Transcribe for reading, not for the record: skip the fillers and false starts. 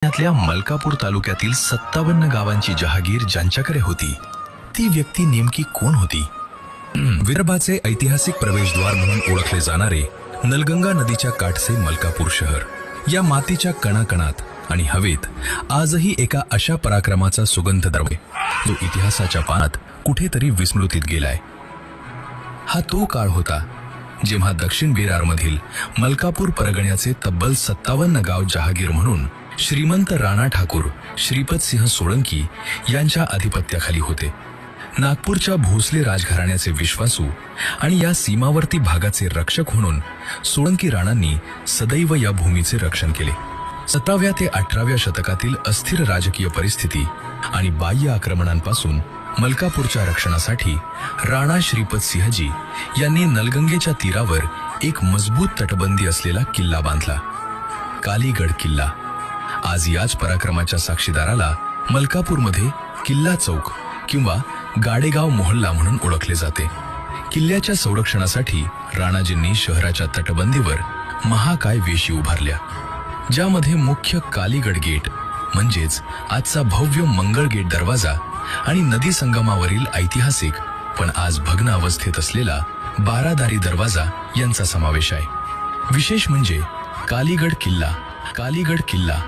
जिल्ह्यातल्या मलकापूर तालुक्यातील 57 गावांची जहागीर ज्यांच्याकडे होती ती व्यक्ती नेमकी कोण होती? विदर्भाचे ऐतिहासिक प्रवेशद्वार म्हणून ओळखले जाणारे नलगंगा नदीच्या काठचे मलकापूर शहर, या मातीच्या कणाकणात आणि हवेत आजही एका अशा पराक्रमाचा सुगंध दरवळे जो इतिहासाच्या पानात कुठेतरी विस्मृतीत गेलाय. हा तो काळ होता जेव्हा दक्षिण बिरारमधील मलकापूर परगण्याचे तब्बल 57 गाव जहागीर म्हणून श्रीमंत राणा ठाकूर श्रीपतसिंह सोळंकी यांच्या अधिपत्याखाली होते. नागपूरच्या भोसले राजघराण्याचे विश्वासू आणि या सीमावर्ती भागाचे रक्षक म्हणून सोळंकी राणांनी सदैव या भूमीचे रक्षण केले. 17व्या ते 18व्या शतकातील अस्थिर राजकीय परिस्थिती आणि बाह्य आक्रमणांपासून मलकापूरच्या रक्षणासाठी राणा श्रीपतसिंहजी यांनी नलगंगेच्या तीरावर एक मजबूत तटबंदी असलेला किल्ला बांधला, कालीगड किल्ला. आज याच पराक्रमाच्या साक्षीदाराला मलकापूरमध्ये किल्ला चौक किंवा गाडेगाव मोहल्ला म्हणून ओळखले जाते. किल्ल्याच्या संरक्षणासाठी राणाजींनी शहराच्या तटबंदीवर महाकाय वेशी उभारल्या, ज्यामध्ये मुख्य कालीगड गेट म्हणजेच आजचा भव्य मंगळ गेट दरवाजा आणि नदी संगमावरील ऐतिहासिक पण आज भग्न अवस्थेत असलेला बारादारी दरवाजा यांचा समावेश आहे. विशेष म्हणजे कालीगड किल्ला